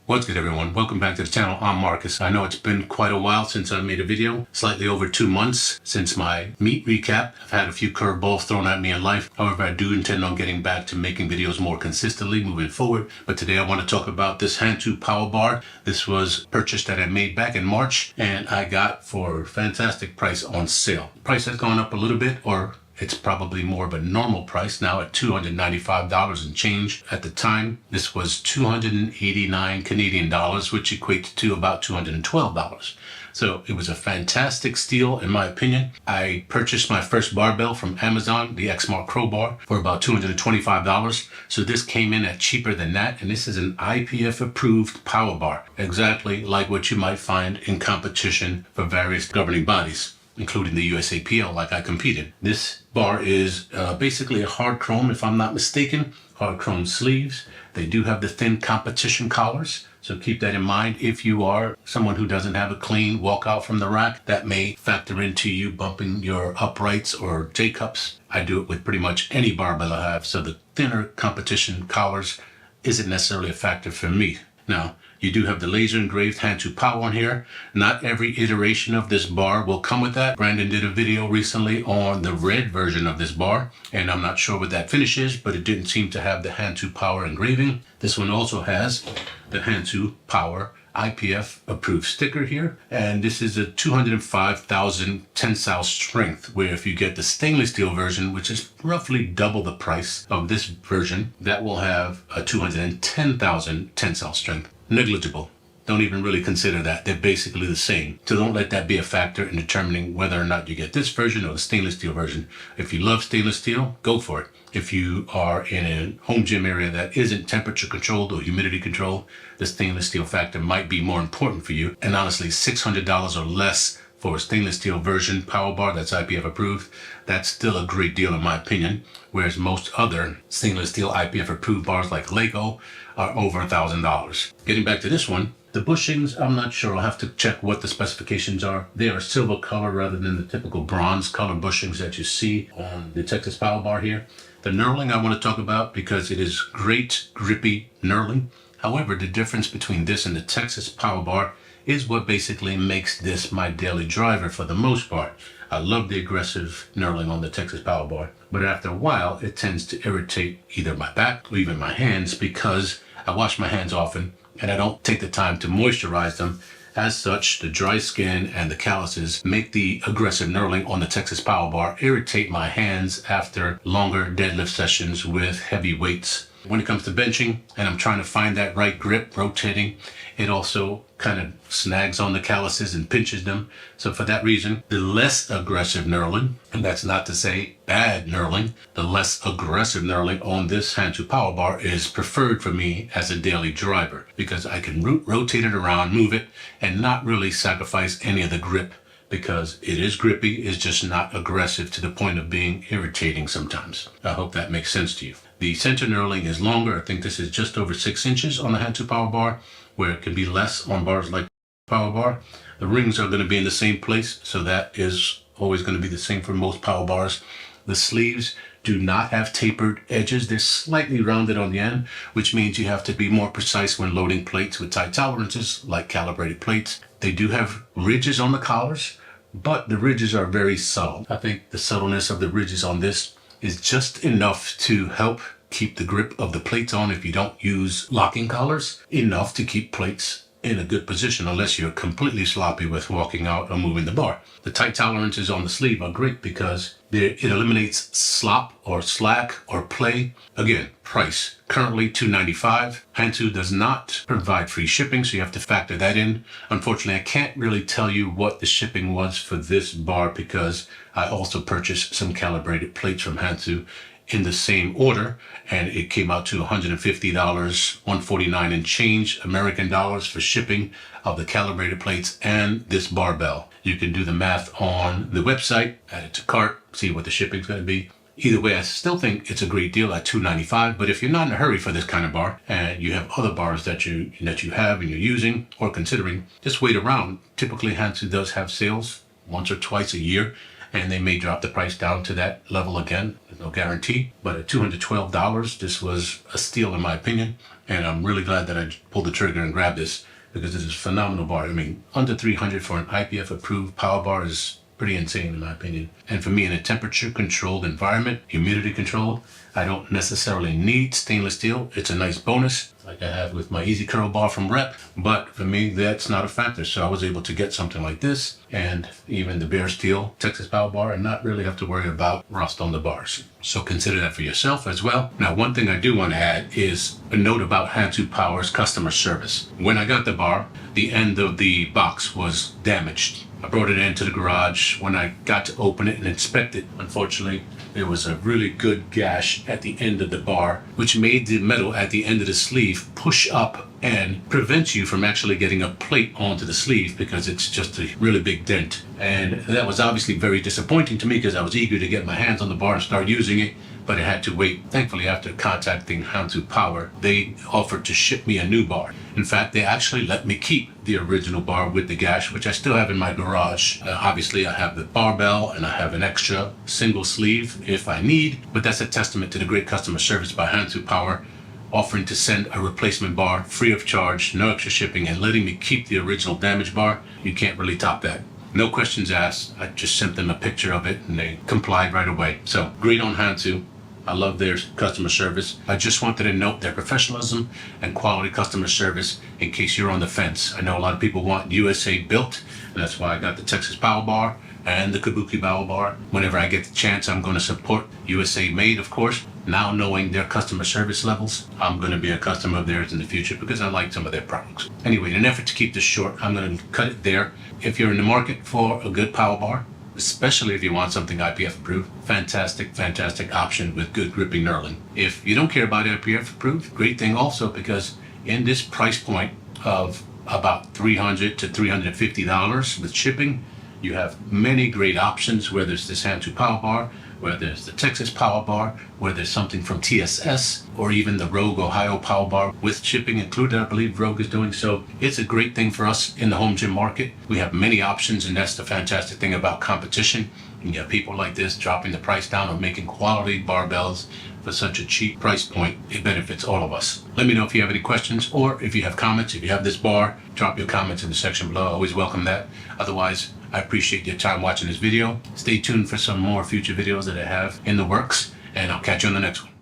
What's good, everyone? Welcome back to the channel. I'm Marcus. I know it's been quite a while since I made a video, slightly over 2 months since my meat recap. I've had a few curveballs thrown at me in life. However, I do intend on getting back to making videos more consistently moving forward. But today I want to talk about this Hansu Power Bar. This was purchased that I made back in March and I got for a fantastic price on sale. The price has gone up a little bit, or it's probably more of a normal price now at $295 and change. At the time, this was 289 Canadian dollars, which equates to about $212. So it was a fantastic steal, in my opinion. I purchased my first barbell from Amazon, the X-Mark Crowbar, for about $225. So this came in at cheaper than that. And this is an IPF approved power bar, exactly like what you might find in competition for various governing bodies, including the USAPL, like I competed. This bar is basically a hard chrome, if I'm not mistaken, hard chrome sleeves. They do have the thin competition collars, so keep that in mind. If you are someone who doesn't have a clean walkout from the rack, that may factor into you bumping your uprights or J-cups. I do it with pretty much any barbell I have, so the thinner competition collars isn't necessarily a factor for me. Now, you do have the laser engraved Hansu Power on here. Not every iteration of this bar will come with that. Brandon did a video recently on the red version of this bar, and I'm not sure what that finish is, but it didn't seem to have the Hansu Power engraving. This one also has the Hansu Power IPF approved sticker here, and this is a 205,000 tensile strength, where if you get the stainless steel version, which is roughly double the price of this version, that will have a 210,000 tensile strength. Negligible. Don't even really consider that. They're basically the same. So don't let that be a factor in determining whether or not you get this version or the stainless steel version. If you love stainless steel, go for it. If you are in a home gym area that isn't temperature controlled or humidity controlled, the stainless steel factor might be more important for you. And honestly, $600 or less for a stainless steel version power bar that's IPF approved, that's still a great deal in my opinion, whereas most other stainless steel IPF approved bars like Lego are over $1,000. Getting back to this one, the bushings, I'm not sure. I'll have to check what the specifications are. They are silver color rather than the typical bronze color bushings that you see on the Texas Power Bar here. The knurling I want to talk about because it is great grippy knurling. However, the difference between this and the Texas Power Bar is what basically makes this my daily driver for the most part. I love the aggressive knurling on the Texas Power Bar, but after a while it tends to irritate either my back or even my hands because I wash my hands often and I don't take the time to moisturize them. As such, the dry skin and the calluses make the aggressive knurling on the Texas Power Bar irritate my hands after longer deadlift sessions with heavy weights. When it comes to benching and I'm trying to find that right grip, rotating, it also kind of snags on the calluses and pinches them. So for that reason, the less aggressive knurling, and that's not to say bad knurling, the less aggressive knurling on this Hansu Power Bar is preferred for me as a daily driver because I can rotate it around, move it, and not really sacrifice any of the grip because it is grippy, it's just not aggressive to the point of being irritating sometimes. I hope that makes sense to you. The center knurling is longer. I think this is just over 6 inches on the Hansu Power Bar, where it can be less on bars like Power Bar. The rings are going to be in the same place, so that is always going to be the same for most power bars. The sleeves do not have tapered edges. They're slightly rounded on the end, which means you have to be more precise when loading plates with tight tolerances, like calibrated plates. They do have ridges on the collars, but the ridges are very subtle. I think the subtleness of the ridges on this is just enough to help keep the grip of the plates on if you don't use locking collars, enough to keep plates in a good position unless you're completely sloppy with walking out or moving the bar. The tight tolerances on the sleeve are great because it eliminates slop or slack or play. Again, price currently $295. Hansu does not provide free shipping, so you have to factor that in. Unfortunately, I can't really tell you what the shipping was for this bar because I also purchased some calibrated plates from Hansu in the same order, and it came out to $150, $149 and change American dollars for shipping of the calibrated plates and this barbell. You can do the math on the website, add it to cart, see what the shipping's going to be. Either way, I still think it's a great deal at $295, but if you're not in a hurry for this kind of bar and you have other bars that you have and you're using or considering, just wait around. Typically, Hansu does have sales once or twice a year, and they may drop the price down to that level again. There's no guarantee, but at $212, this was a steal in my opinion. And I'm really glad that I pulled the trigger and grabbed this, because this is a phenomenal bar. I mean, under 300 for an IPF approved power bar is pretty insane in my opinion. And for me, in a temperature controlled environment, humidity controlled, I don't necessarily need stainless steel. It's a nice bonus, like I have with my Easy Curl bar from Rep, but for me, that's not a factor. So I was able to get something like this, and even the bare steel Texas power bar, and not really have to worry about rust on the bars. So consider that for yourself as well. Now, one thing I do want to add is a note about Hansu Power's customer service. When I got the bar, the end of the box was damaged. I brought it into the garage. When I got to open it and inspect it, unfortunately, there was a really good gash at the end of the bar, which made the metal at the end of the sleeve push up and prevents you from actually getting a plate onto the sleeve, because it's just a really big dent. And that was obviously very disappointing to me, because I was eager to get my hands on the bar and start using it, but I had to wait. Thankfully, after contacting Hansu Power, they offered to ship me a new bar. In fact, they actually let me keep the original bar with the gash, which I still have in my garage. Obviously, I have the barbell and I have an extra single sleeve if I need, but that's a testament to the great customer service by Hansu Power, offering to send a replacement bar free of charge, no extra shipping, and letting me keep the original damaged bar. You can't really top that. No questions asked. I just sent them a picture of it and they complied right away. So great on Hansu. I love their customer service. I just wanted to note their professionalism and quality customer service in case you're on the fence. I know a lot of people want USA built, and that's why I got the Texas Power Bar and the Kabuki Power Bar. Whenever I get the chance, I'm going to support USA made, of course. Now knowing their customer service levels, I'm going to be a customer of theirs in the future because I like some of their products. Anyway, in an effort to keep this short, I'm going to cut it there. If you're in the market for a good power bar, especially if you want something IPF approved, fantastic option with good gripping knurling. If you don't care about IPF approved, great thing also, because in this price point of about $300 to $350 with shipping, you have many great options, whether it's this Hansu Power Bar, whether it's the Texas Power Bar, whether it's something from TSS, or even the Rogue Ohio Power Bar with shipping included. I believe Rogue is doing so. It's a great thing for us in the home gym market. We have many options, and that's the fantastic thing about competition. You have people like this dropping the price down or making quality barbells for such a cheap price point. It benefits all of us. Let me know if you have any questions, or if you have comments. If you have this bar, drop your comments in the section below. I always welcome that. Otherwise, I appreciate your time watching this video. Stay tuned for some more future videos that I have in the works, and I'll catch you on the next one.